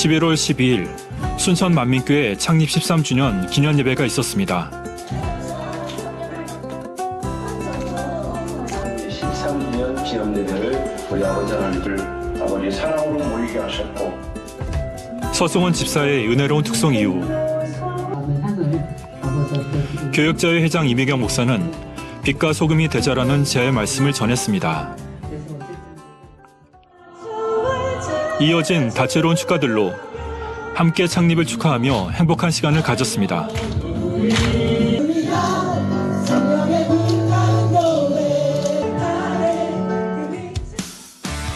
11월 12일 순천 만민교회 창립 13주년 기념 예배가 있었습니다. 13주년 기념 예배를 우리 아버지 하나님을 아버지 사랑으로 모이게 하셨고 서승원 집사의 은혜로운 특송 이후 교역자회 회장 이미경 목사는 빛과 소금이 되자라는 제의 말씀을 전했습니다. 이어진 다채로운 축가들로 함께 창립을 축하하며 행복한 시간을 가졌습니다.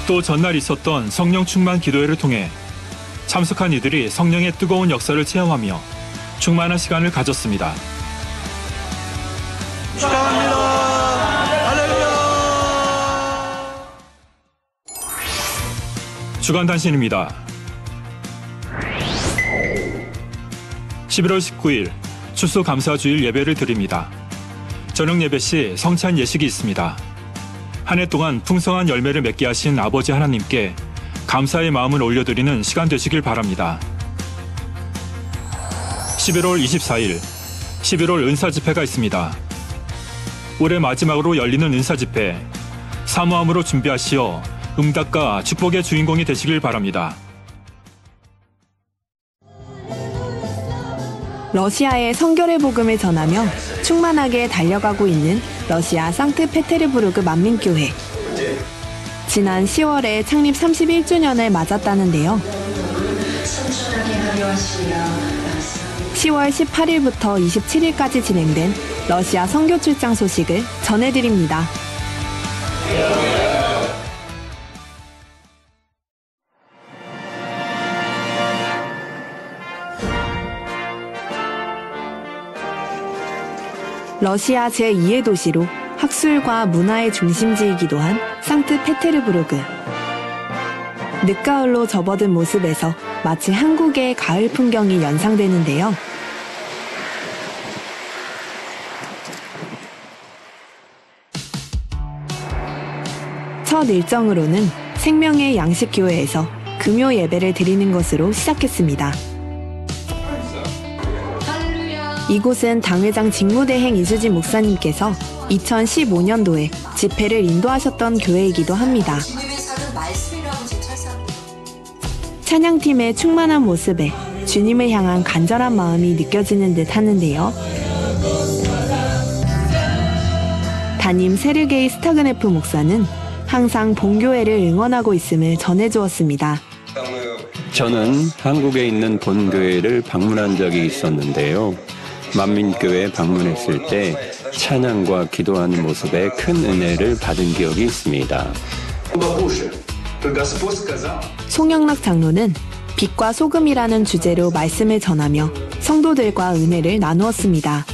또 전날 있었던 성령 충만 기도회를 통해 참석한 이들이 성령의 뜨거운 역사를 체험하며 충만한 시간을 가졌습니다. 축하합니다. 할렐루야. 주간 단신입니다. 11월 19일 추수감사주일 예배를 드립니다. 저녁 예배 시 성찬 예식이 있습니다. 한 해 동안 풍성한 열매를 맺게 하신 아버지 하나님께 감사의 마음을 올려드리는 시간 되시길 바랍니다. 11월 24일 11월 은사집회가 있습니다. 올해 마지막으로 열리는 은사집회, 사모함으로 준비하시어 응답과 축복의 주인공이 되시길 바랍니다. 러시아의 성결의 복음을 전하며 충만하게 달려가고 있는 러시아 상트페테르부르크 만민교회. 지난 10월에 창립 31주년을 맞았다는데요. 10월 18일부터 27일까지 진행된 러시아 선교 출장 소식을 전해드립니다. 러시아 제2의 도시로 학술과 문화의 중심지이기도 한 상트페테르부르크. 늦가을로 접어든 모습에서 마치 한국의 가을 풍경이 연상되는데요. 첫 일정으로는 생명의 양식교회에서 금요 예배를 드리는 것으로 시작했습니다. 이곳은 당회장 직무대행 이수진 목사님께서 2015년도에 집회를 인도하셨던 교회이기도 합니다. 찬양팀의 충만한 모습에 주님을 향한 간절한 마음이 느껴지는 듯 하는데요. 담임 세르게이 스타그네프 목사는 항상 본교회를 응원하고 있음을 전해주었습니다. 저는 한국에 있는 본교회를 방문한 적이 있었는데요. 만민교회 방문했을 때 찬양과 기도하는 모습에 큰 은혜를 받은 기억이 있습니다. 송영락 장로는 빛과 소금이라는 주제로 말씀을 전하며 성도들과 은혜를 나누었습니다.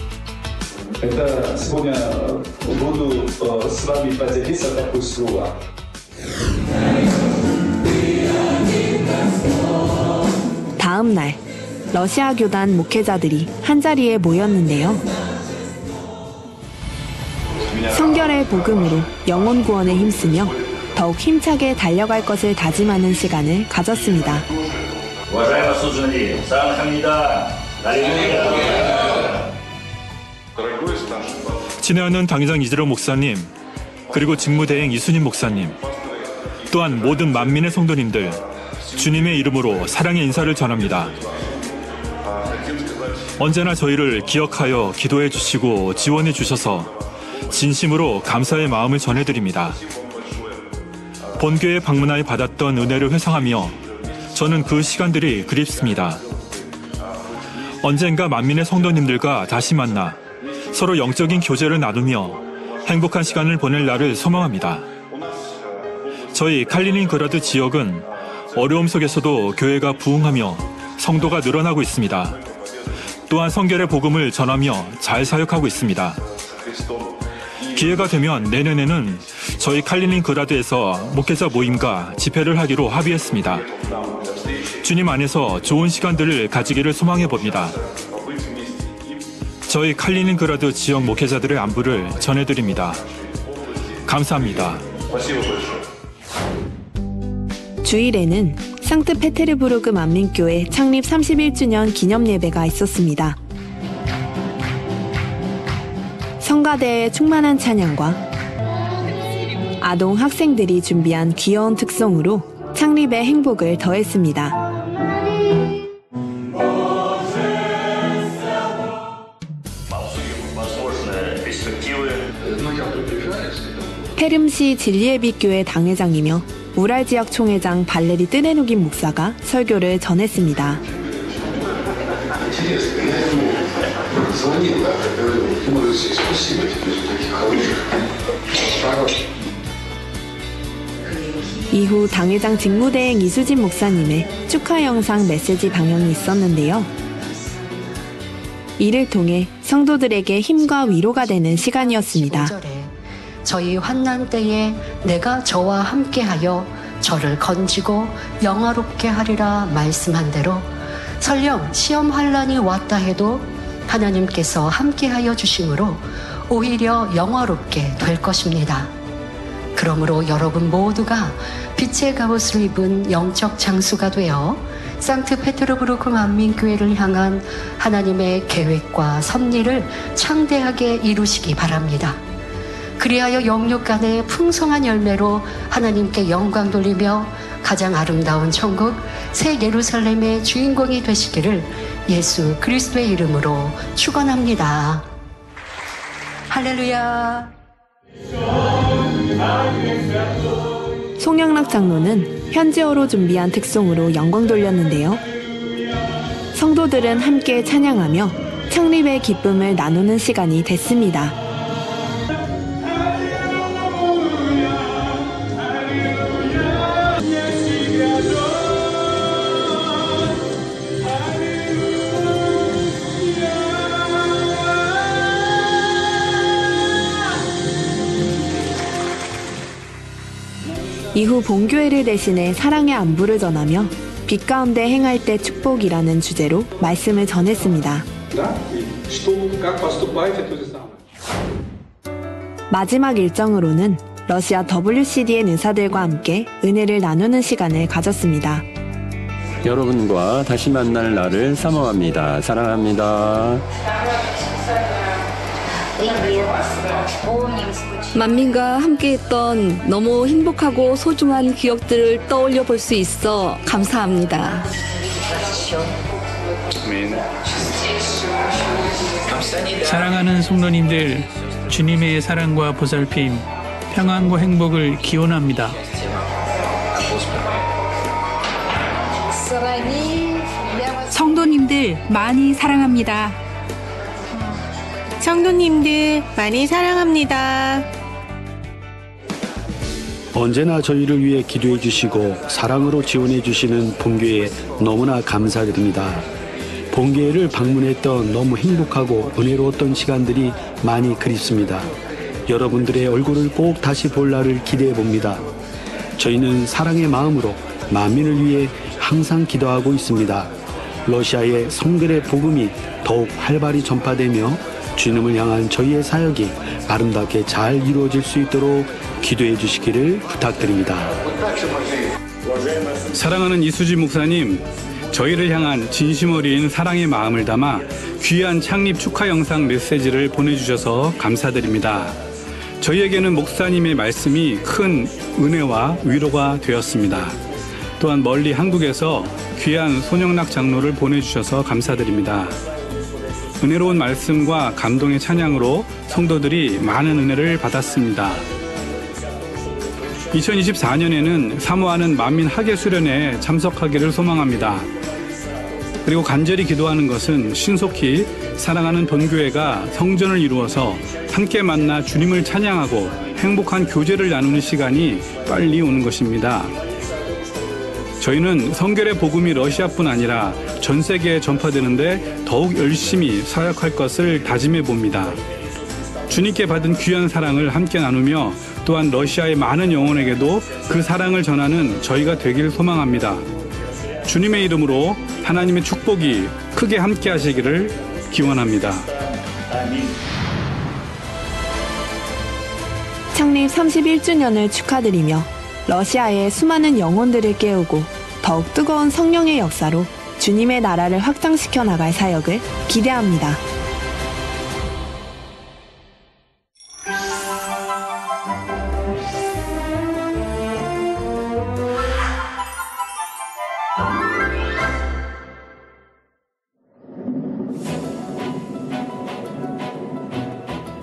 다음 날 러시아 교단 목회자들이 한자리에 모였는데요. 성결의 복음으로 영혼 구원에 힘쓰며 더욱 힘차게 달려갈 것을 다짐하는 시간을 가졌습니다. 친애하는 당회장 이재로 목사님, 그리고 직무대행 이순임 목사님, 또한 모든 만민의 성도님들, 주님의 이름으로 사랑의 인사를 전합니다. 언제나 저희를 기억하여 기도해 주시고 지원해 주셔서 진심으로 감사의 마음을 전해드립니다. 본교회 방문하여 받았던 은혜를 회상하며 저는 그 시간들이 그립습니다. 언젠가 만민의 성도님들과 다시 만나 서로 영적인 교제를 나누며 행복한 시간을 보낼 날을 소망합니다. 저희 칼리닌그라드 지역은 어려움 속에서도 교회가 부흥하며 성도가 늘어나고 있습니다. 또한 성결의 복음을 전하며 잘 사역하고 있습니다. 기회가 되면 내년에는 저희 칼리닌그라드에서 목회자 모임과 집회를 하기로 합의했습니다. 주님 안에서 좋은 시간들을 가지기를 소망해 봅니다. 저희 칼리닌그라드 지역 목회자들의 안부를 전해드립니다. 감사합니다. 주일에는 상트페테르부르크 만민교회 창립 31주년 기념 예배가 있었습니다. 성가대의 충만한 찬양과 아동 학생들이 준비한 귀여운 특송으로 창립의 행복을 더했습니다. 페름시 진리예비교회 당회장이며 우랄 지역 총회장 발레리 뜨네누긴 목사가 설교를 전했습니다. 이후 당회장 직무대행 이수진 목사님의 축하 영상 메시지 방영이 있었는데요. 이를 통해 성도들에게 힘과 위로가 되는 시간이었습니다. 저희 환난 때에 내가 저와 함께하여 저를 건지고 영화롭게 하리라 말씀한 대로 설령 시험 환난이 왔다 해도 하나님께서 함께하여 주심으로 오히려 영화롭게 될 것입니다. 그러므로 여러분 모두가 빛의 갑옷을 입은 영적 장수가 되어 상트페테르부르크 만민교회를 향한 하나님의 계획과 섭리를 창대하게 이루시기 바랍니다. 그리하여 영육 간의 풍성한 열매로 하나님께 영광 돌리며 가장 아름다운 천국 새 예루살렘의 주인공이 되시기를 예수 그리스도의 이름으로 축원합니다. 할렐루야. 송영락 장로는 현지어로 준비한 특송으로 영광 돌렸는데요. 성도들은 함께 찬양하며 창립의 기쁨을 나누는 시간이 됐습니다. 이후 본교회를 대신해 사랑의 안부를 전하며 빛 가운데 행할 때 축복이라는 주제로 말씀을 전했습니다. 마지막 일정으로는 러시아 WCDN 의사들과 함께 은혜를 나누는 시간을 가졌습니다. 여러분과 다시 만날 날을 사모합니다. 사랑합니다. 만민과 함께했던 너무 행복하고 소중한 기억들을 떠올려 볼 수 있어 감사합니다. 사랑하는 성도님들, 주님의 사랑과 보살핌, 평안과 행복을 기원합니다. 성도님들 많이 사랑합니다. 성도님들 많이 사랑합니다. 언제나 저희를 위해 기도해 주시고 사랑으로 지원해 주시는 본교회에 너무나 감사드립니다. 본교회를 방문했던 너무 행복하고 은혜로웠던 시간들이 많이 그립습니다. 여러분들의 얼굴을 꼭 다시 볼 날을 기대해 봅니다. 저희는 사랑의 마음으로 만민을 위해 항상 기도하고 있습니다. 러시아의 성결의 복음이 더욱 활발히 전파되며 주님을 향한 저희의 사역이 아름답게 잘 이루어질 수 있도록 기도해 주시기를 부탁드립니다. 사랑하는 이수진 목사님, 저희를 향한 진심 어린 사랑의 마음을 담아 귀한 창립 축하 영상 메시지를 보내주셔서 감사드립니다. 저희에게는 목사님의 말씀이 큰 은혜와 위로가 되었습니다. 또한 멀리 한국에서 귀한 손영락 장로를 보내주셔서 감사드립니다. 은혜로운 말씀과 감동의 찬양으로 성도들이 많은 은혜를 받았습니다. 2024년에는 사모하는 만민 학예 수련회에 참석하기를 소망합니다. 그리고 간절히 기도하는 것은 신속히 사랑하는 본교회가 성전을 이루어서 함께 만나 주님을 찬양하고 행복한 교제를 나누는 시간이 빨리 오는 것입니다. 저희는 성결의 복음이 러시아뿐 아니라 전 세계에 전파되는데 더욱 열심히 사역할 것을 다짐해 봅니다. 주님께 받은 귀한 사랑을 함께 나누며 또한 러시아의 많은 영혼에게도 그 사랑을 전하는 저희가 되길 소망합니다. 주님의 이름으로 하나님의 축복이 크게 함께 하시기를 기원합니다. 창립 31주년을 축하드리며 러시아의 수많은 영혼들을 깨우고 더 더욱 뜨거운 성령의 역사로 주님의 나라를 확장시켜 나갈 사역을 기대합니다.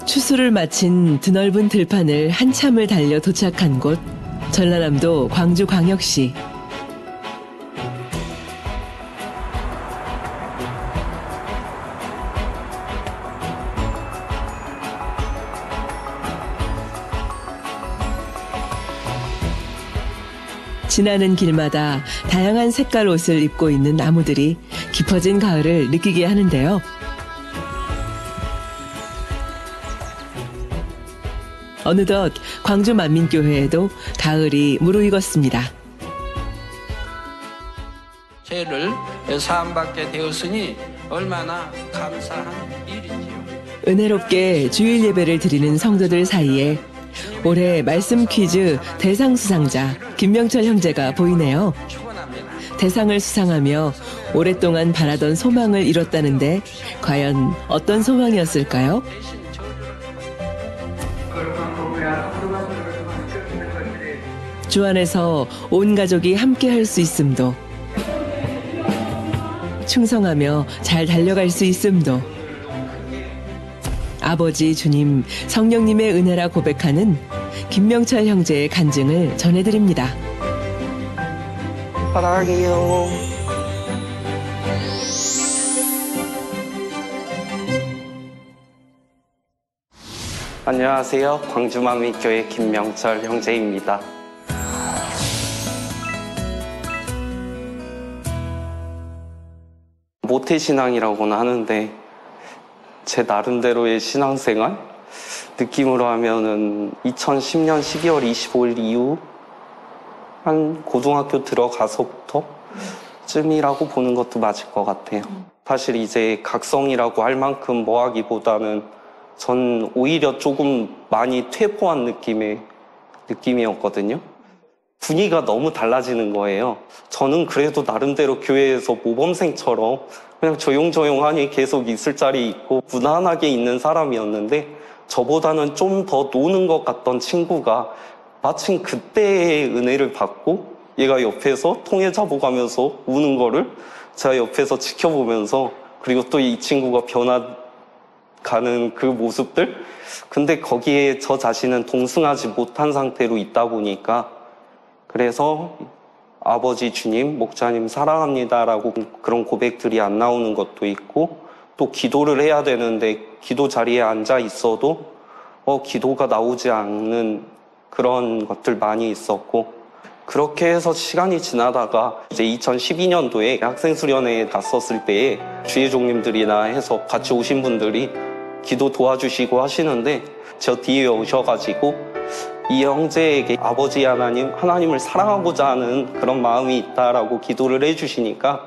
추수를 마친 드넓은 들판을 한참을 달려 도착한 곳, 전라남도 광주광역시. 지나는 길마다 다양한 색깔 옷을 입고 있는 나무들이 깊어진 가을을 느끼게 하는데요. 어느덧 광주 만민교회에도 가을이 무르익었습니다. 죄를 사함받게 되었으니 얼마나 감사한 일이지요. 은혜롭게 주일 예배를 드리는 성도들 사이에 올해 말씀 퀴즈 대상 수상자 김명철 형제가 보이네요. 대상을 수상하며 오랫동안 바라던 소망을 이뤘다는데 과연 어떤 소망이었을까요? 주 안에서 온 가족이 함께 할 수 있음도, 충성하며 잘 달려갈 수 있음도, 아버지 주님, 성령님의 은혜라 고백하는 김명철 형제의 간증을 전해드립니다. 사랑해요. 안녕하세요. 광주만민교회 김명철 형제입니다. 모태신앙이라고는 하는데 제 나름대로의 신앙생활 느낌으로 하면은 2010년 12월 25일 이후 한 고등학교 들어가서부터 쯤이라고 보는 것도 맞을 것 같아요. 사실 이제 각성이라고 할 만큼 뭐 하기보다는 전 오히려 조금 많이 퇴보한 느낌이었거든요. 분위기가 너무 달라지는 거예요. 저는 그래도 나름대로 교회에서 모범생처럼 그냥 조용조용하니 계속 있을 자리 있고 무난하게 있는 사람이었는데 저보다는 좀 더 노는 것 같던 친구가 마침 그때의 은혜를 받고 얘가 옆에서 통에 잡아가면서 우는 거를 제가 옆에서 지켜보면서 그리고 또 이 친구가 변화가는 그 모습들 근데 거기에 저 자신은 동승하지 못한 상태로 있다 보니까 그래서 아버지 주님, 목자님 사랑합니다라고 그런 고백들이 안 나오는 것도 있고 또 기도를 해야 되는데 기도 자리에 앉아 있어도 기도가 나오지 않는 그런 것들 많이 있었고 그렇게 해서 시간이 지나다가 이제 2012년도에 학생 수련회에 갔었을 때에 주예종님들이나 해서 같이 오신 분들이 기도 도와주시고 하시는데 저 뒤에 오셔가지고 이 형제에게 아버지 하나님을 사랑하고자 하는 그런 마음이 있다라고 기도를 해주시니까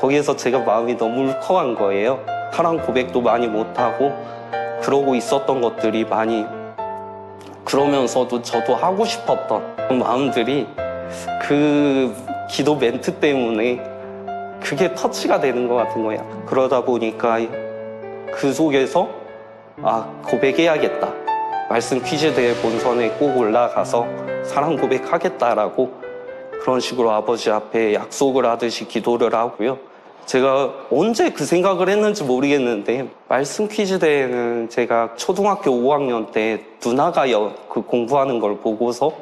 거기에서 제가 마음이 너무 울컥한 거예요. 사랑 고백도 많이 못하고 그러고 있었던 것들이 많이 그러면서도 저도 하고 싶었던 마음들이 그 기도 멘트 때문에 그게 터치가 되는 것 같은 거야. 그러다 보니까 그 속에서 고백해야겠다. 말씀 퀴즈 대회 본선에 꼭 올라가서 사랑 고백하겠다라고 그런 식으로 아버지 앞에 약속을 하듯이 기도를 하고요. 제가 언제 그 생각을 했는지 모르겠는데 말씀 퀴즈 대회는 제가 초등학교 5학년 때 누나가 그 공부하는 걸 보고서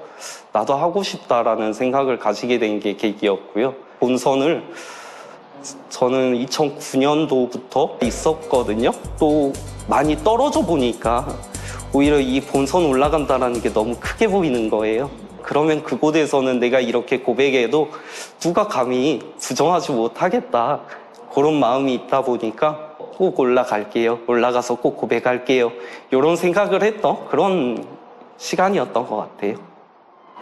나도 하고 싶다라는 생각을 가지게 된 게 계기였고요. 본선을 저는 2009년도부터 있었거든요. 또 많이 떨어져 보니까 오히려 이 본선 올라간다는 게 너무 크게 보이는 거예요. 그러면 그곳에서는 내가 이렇게 고백해도 누가 감히 부정하지 못하겠다. 그런 마음이 있다 보니까 꼭 올라갈게요. 올라가서 꼭 고백할게요. 이런 생각을 했던 그런 시간이었던 것 같아요.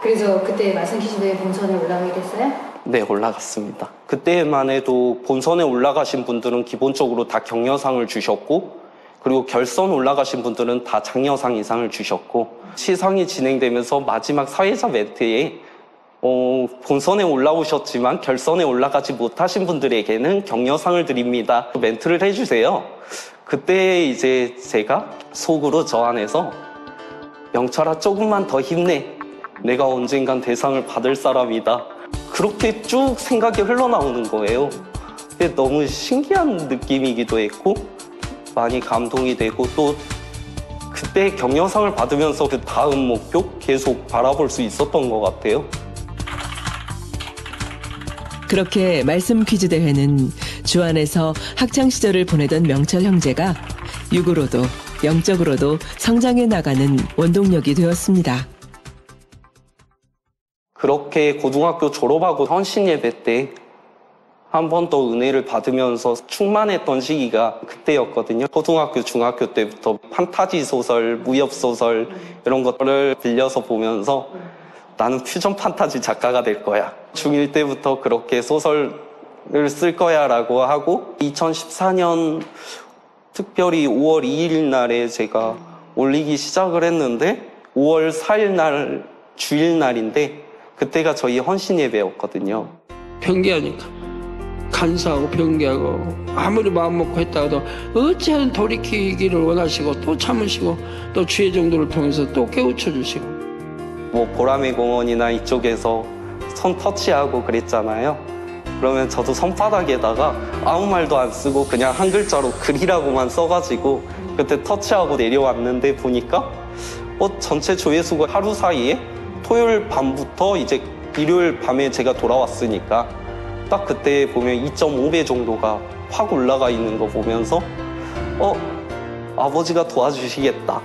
그래서 그때 말씀 퀴즈 대회 본선에 올라가게 됐어요? 네, 올라갔습니다. 그때만 해도 본선에 올라가신 분들은 기본적으로 다 격려상을 주셨고 그리고 결선 올라가신 분들은 다 장려상 이상을 주셨고 시상이 진행되면서 마지막 사회자 멘트에 본선에 올라오셨지만 결선에 올라가지 못하신 분들에게는 격려상을 드립니다. 멘트를 해주세요. 그때 이제 제가 속으로 저 안에서 영철아 조금만 더 힘내. 내가 언젠간 대상을 받을 사람이다. 그렇게 쭉 생각이 흘러나오는 거예요. 근데 너무 신기한 느낌이기도 했고 많이 감동이 되고 또 그때 격려상을 받으면서 그 다음 목표 계속 바라볼 수 있었던 것 같아요. 그렇게 말씀 퀴즈 대회는 주 안에서 학창 시절을 보내던 명철 형제가 육으로도 영적으로도 성장해 나가는 원동력이 되었습니다. 그렇게 고등학교 졸업하고 헌신 예배 때 한 번 더 은혜를 받으면서 충만했던 시기가 그때였거든요. 초등학교, 중학교 때부터 판타지 소설, 무협 소설 이런 것들을 빌려서 보면서 나는 퓨전 판타지 작가가 될 거야. 중1 때부터 그렇게 소설을 쓸 거야 라고 하고 2014년 특별히 5월 2일 날에 제가 올리기 시작을 했는데 5월 4일 날 주일날인데 그때가 저희 헌신 예배였거든요. 편개하니까 간사하고 편개하고 아무리 마음 먹고 했다가도 어찌하든 돌이키기를 원하시고 또 참으시고 또 주의 정도를 통해서 또 깨우쳐 주시고 뭐 보라매 공원이나 이쪽에서 손 터치하고 그랬잖아요. 그러면 저도 손바닥에다가 아무 말도 안 쓰고 그냥 한 글자로 글이라고만 써가지고 그때 터치하고 내려왔는데 보니까 전체 조회수가 하루 사이에 토요일 밤부터 이제 일요일 밤에 제가 돌아왔으니까 딱 그때 보면 2.5배 정도가 확 올라가 있는 거 보면서 아버지가 도와주시겠다.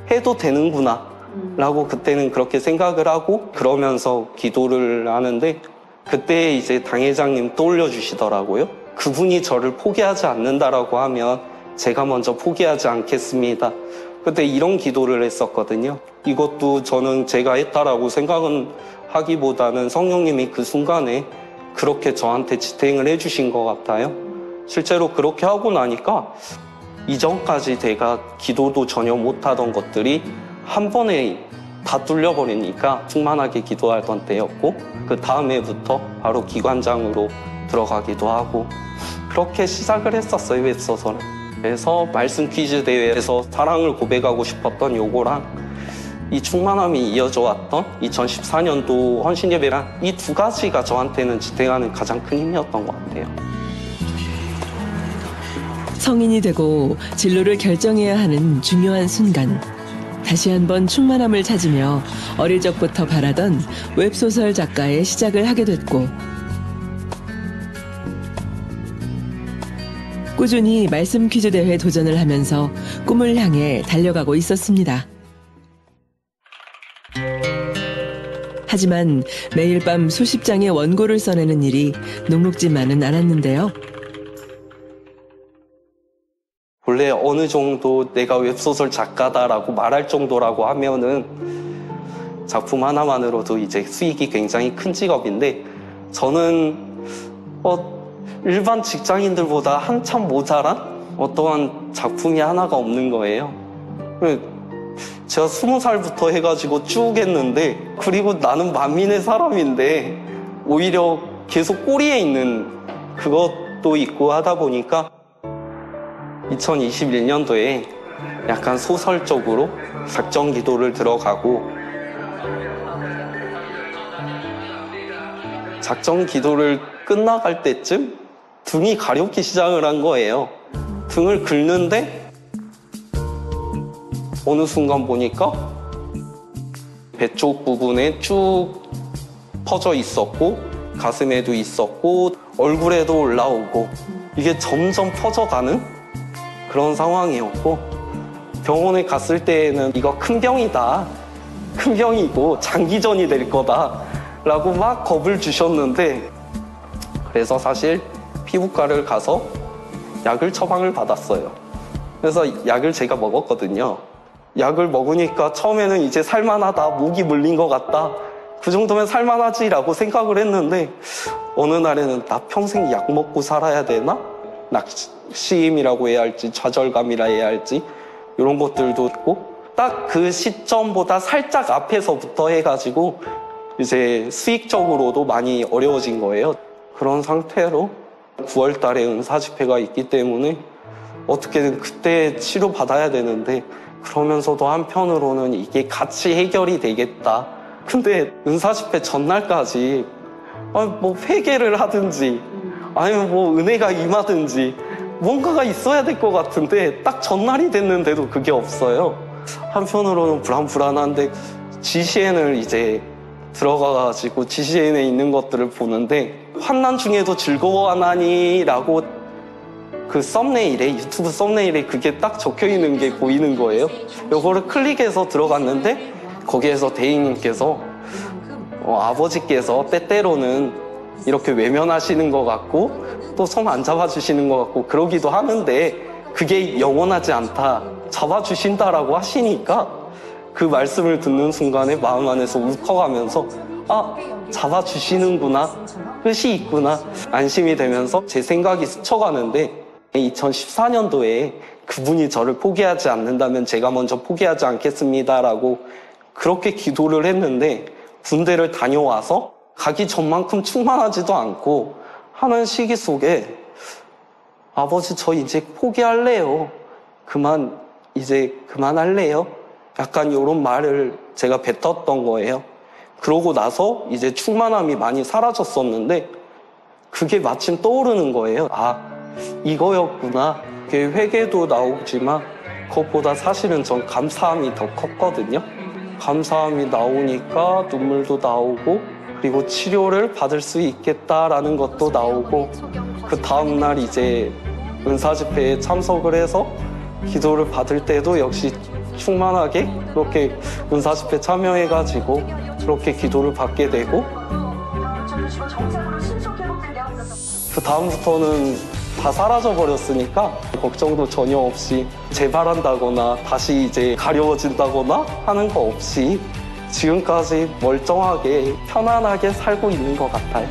해도 되는구나. 라고 그때는 그렇게 생각을 하고 그러면서 기도를 하는데 그때 이제 당회장님 떠올려 주시더라고요. 그분이 저를 포기하지 않는다라고 하면 제가 먼저 포기하지 않겠습니다. 그때 이런 기도를 했었거든요. 이것도 저는 제가 했다라고 생각은 하기보다는 성령님이 그 순간에 그렇게 저한테 지탱을 해주신 것 같아요. 실제로 그렇게 하고 나니까 이전까지 제가 기도도 전혀 못하던 것들이 한 번에 다 뚫려버리니까 충만하게 기도하던 때였고 그 다음 해부터 바로 기관장으로 들어가기도 하고 그렇게 시작을 했었어요, 웹소설은. 그래서 말씀 퀴즈 대회에서 사랑을 고백하고 싶었던 요거랑 이 충만함이 이어져 왔던 2014년도 헌신 예배랑 이 두 가지가 저한테는 지탱하는 가장 큰 힘이었던 것 같아요. 성인이 되고 진로를 결정해야 하는 중요한 순간. 다시 한번 충만함을 찾으며 어릴 적부터 바라던 웹소설 작가의 시작을 하게 됐고 꾸준히 말씀 퀴즈 대회 도전을 하면서 꿈을 향해 달려가고 있었습니다. 하지만 매일 밤 수십 장의 원고를 써내는 일이 녹록지만은 않았는데요. 원래 어느 정도 내가 웹소설 작가다라고 말할 정도라고 하면은 작품 하나만으로도 이제 수익이 굉장히 큰 직업인데 저는 일반 직장인들보다 한참 모자란 어떠한 작품이 하나가 없는 거예요. 제가 20살부터 해가지고 쭉 했는데 그리고 나는 만민의 사람인데 오히려 계속 꼬리에 있는 그것도 있고 하다 보니까 2021년도에 약간 소설적으로 작정 기도를 들어가고 작정 기도를 끝나갈 때쯤 등이 가렵기 시작을 한 거예요. 등을 긁는데 어느 순간 보니까 배 쪽 부분에 쭉 퍼져 있었고 가슴에도 있었고 얼굴에도 올라오고 이게 점점 퍼져가는 그런 상황이었고 병원에 갔을 때에는 이거 큰 병이다. 큰 병이고 장기전이 될 거다. 라고 막 겁을 주셨는데 그래서 사실 피부과를 가서 약을 처방을 받았어요. 그래서 약을 제가 먹었거든요. 약을 먹으니까 처음에는 이제 살만하다. 목이 물린 것 같다. 그 정도면 살만하지라고 생각을 했는데 어느 날에는 나 평생 약 먹고 살아야 되나? 낙심이라고 해야 할지 좌절감이라 해야 할지 이런 것들도 있고 딱 그 시점보다 살짝 앞에서부터 해가지고 이제 수익적으로도 많이 어려워진 거예요. 그런 상태로 9월 달에 은사 집회가 있기 때문에 어떻게든 그때 치료받아야 되는데, 그러면서도 한편으로는 이게 같이 해결이 되겠다. 근데 은사 집회 전날까지 뭐 회개를 하든지 아니면 뭐 은혜가 임하든지 뭔가가 있어야 될 것 같은데 딱 전날이 됐는데도 그게 없어요. 한편으로는 불안한데 GCN을 이제 들어가가지고 GCN에 있는 것들을 보는데, 환난 중에도 즐거워하나니 라고 그 썸네일에, 유튜브 썸네일에 그게 딱 적혀 있는 게 보이는 거예요. 요거를 클릭해서 들어갔는데 거기에서 대인님께서 아버지께서 때때로는 이렇게 외면하시는 것 같고 또 손 안 잡아주시는 것 같고 그러기도 하는데 그게 영원하지 않다, 잡아주신다라고 하시니까 그 말씀을 듣는 순간에 마음 안에서 울컥하면서 잡아주시는구나, 뜻이 있구나 안심이 되면서 제 생각이 스쳐가는데, 2014년도에 그분이 저를 포기하지 않는다면 제가 먼저 포기하지 않겠습니다라고 그렇게 기도를 했는데, 군대를 다녀와서 가기 전만큼 충만하지도 않고 하는 시기 속에 아버지 저 이제 포기할래요, 이제 그만할래요, 약간 이런 말을 제가 뱉었던 거예요. 그러고 나서 이제 충만함이 많이 사라졌었는데 그게 마침 떠오르는 거예요. 이거였구나. 그게 회개도 나오지만 그것보다 사실은 전 감사함이 더 컸거든요. 감사함이 나오니까 눈물도 나오고, 그리고 치료를 받을 수 있겠다라는 것도 나오고, 그 다음날 이제 은사 집회에 참석을 해서 기도를 받을 때도 역시 충만하게 그렇게 은사 집회 참여해가지고 그렇게 기도를 받게 되고, 그 다음부터는 다 사라져 버렸으니까 걱정도 전혀 없이 재발한다거나 다시 이제 가려워진다거나 하는 거 없이 지금까지 멀쩡하게 편안하게 살고 있는 것 같아요.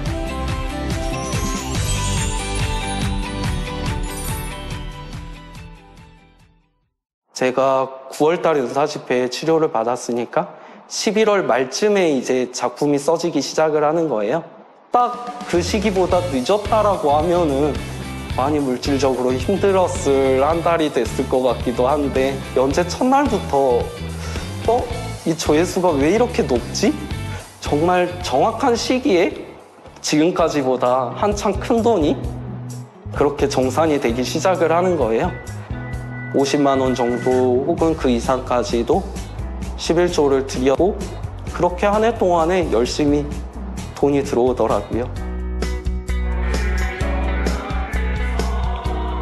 제가 9월 달에 은사 집회에 치료를 받았으니까 11월 말쯤에 이제 작품이 써지기 시작을 하는 거예요. 딱 그 시기보다 늦었다라고 하면은 많이 물질적으로 힘들었을 한 달이 됐을 것 같기도 한데, 연재 첫날부터 이 조회수가 왜 이렇게 높지? 정말 정확한 시기에 지금까지보다 한참 큰 돈이 그렇게 정산이 되기 시작을 하는 거예요. 50만 원 정도 혹은 그 이상까지도 11조를 드렸고, 그렇게 한 해 동안에 열심히 돈이 들어오더라고요.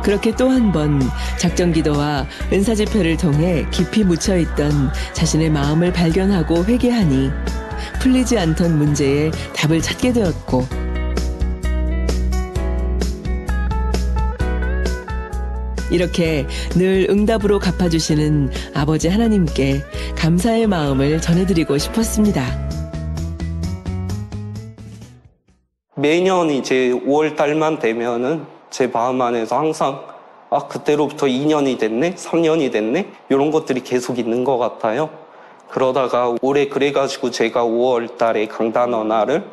그렇게 또 한 번 작정기도와 은사집회를 통해 깊이 묻혀있던 자신의 마음을 발견하고 회개하니 풀리지 않던 문제에 답을 찾게 되었고, 이렇게 늘 응답으로 갚아주시는 아버지 하나님께 감사의 마음을 전해드리고 싶었습니다. 매년 이제 5월 달만 되면은 제 마음 안에서 항상 그때로부터 2년이 됐네, 3년이 됐네, 이런 것들이 계속 있는 것 같아요. 그러다가 올해 그래가지고 제가 5월 달에 강단 헌화를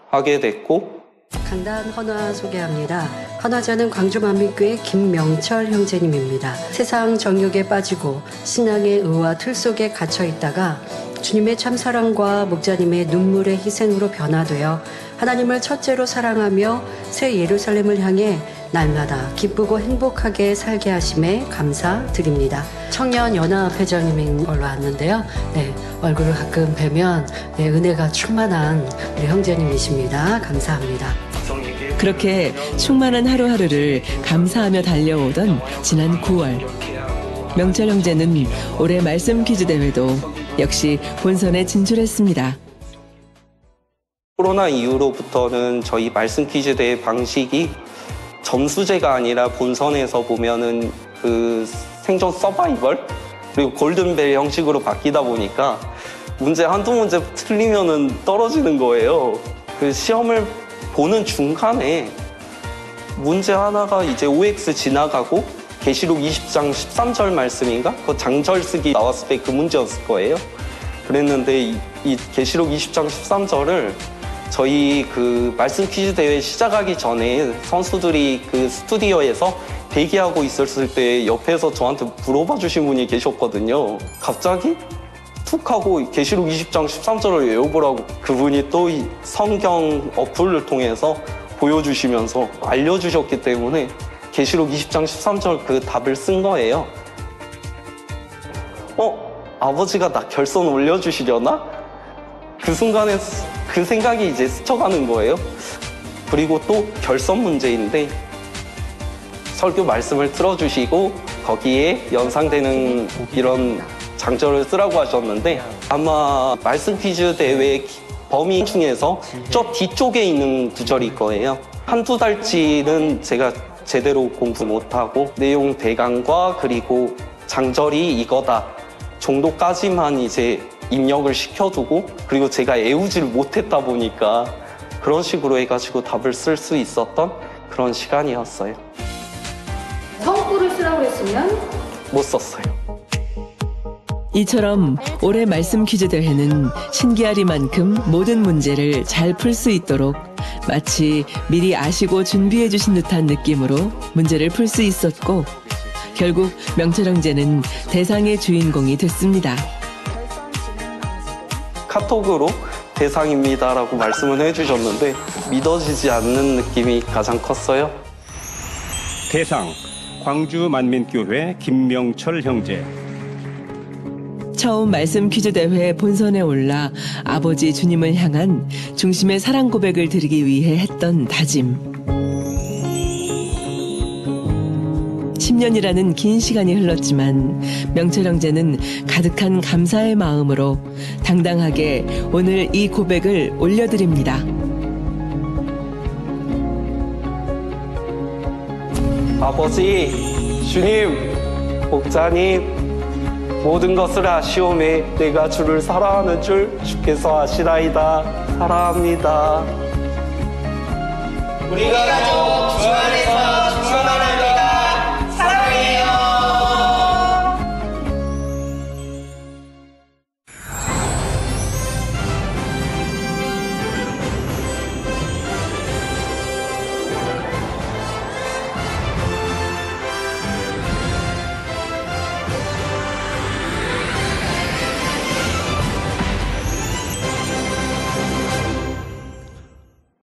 하게 됐고, 강단 헌화 소개합니다. 헌화자는 광주만민교회 김명철 형제님입니다. 세상 정욕에 빠지고 신앙의 의와 틀 속에 갇혀 있다가 주님의 참사랑과 목자님의 눈물의 희생으로 변화되어 하나님을 첫째로 사랑하며 새 예루살렘을 향해 날마다 기쁘고 행복하게 살게 하심에 감사드립니다. 청년연합회장님인 걸로 왔는데요. 얼굴을 가끔 뵈면 은혜가 충만한 우리 형제님이십니다. 감사합니다. 그렇게 충만한 하루하루를 감사하며 달려오던 지난 9월, 명철 형제는 올해 말씀 퀴즈 대회도 역시 본선에 진출했습니다. 코로나 이후로부터는 저희 말씀 퀴즈 대회 방식이 점수제가 아니라 본선에서 보면은 그 생존 서바이벌 그리고 골든벨 형식으로 바뀌다 보니까 문제 한두 문제 틀리면은 떨어지는 거예요. 그 시험을 보는 중간에 문제 하나가 이제 OX 지나가고 계시록 20장 13절 말씀인가? 그 장절 쓰기 나왔을 때 그 문제였을 거예요. 그랬는데 이 계시록 20장 13절을 저희 그 말씀 퀴즈 대회 시작하기 전에 선수들이 그 스튜디오에서 대기하고 있었을 때 옆에서 저한테 물어봐 주신 분이 계셨거든요. 갑자기 툭 하고 계시록 20장 13절을 외워보라고 그분이 또 이 성경 어플을 통해서 보여주시면서 알려주셨기 때문에 계시록 20장 13절 그 답을 쓴 거예요. 아버지가 나 결선 올려주시려나? 그 순간에 그 생각이 이제 스쳐가는 거예요. 그리고 또 결선 문제인데 설교 말씀을 틀어주시고 거기에 연상되는 이런 장절을 쓰라고 하셨는데 아마 말씀 퀴즈 대회 범위 중에서 저 뒤쪽에 있는 구절일 거예요. 한두 달치는 제가 제대로 공부 못하고 내용 대강과 그리고 장절이 이거다 정도까지만 이제 입력을 시켜두고 그리고 제가 애우지를 못했다 보니까 그런 식으로 해가지고 답을 쓸 수 있었던 그런 시간이었어요. 성구를 쓰라고 했으면 못 썼어요. 이처럼 올해 말씀 퀴즈 대회는 신기하리만큼 모든 문제를 잘 풀 수 있도록 마치 미리 아시고 준비해 주신 듯한 느낌으로 문제를 풀 수 있었고 결국 명철 형제는 대상의 주인공이 됐습니다. 카톡으로 대상입니다라고 말씀을 해주셨는데 믿어지지 않는 느낌이 가장 컸어요. 대상 광주 만민교회 김명철 형제. 처음 말씀 퀴즈 대회 본선에 올라 아버지 주님을 향한 중심의 사랑 고백을 드리기 위해 했던 다짐. 10년이라는 긴 시간이 흘렀지만 명철 형제는 가득한 감사의 마음으로 당당하게 오늘 이 고백을 올려드립니다. 아버지, 주님, 목자님, 모든 것을 아시오매 내가 주를 사랑하는 줄 주께서 아시나이다. 사랑합니다. 우리 가족 주 안에서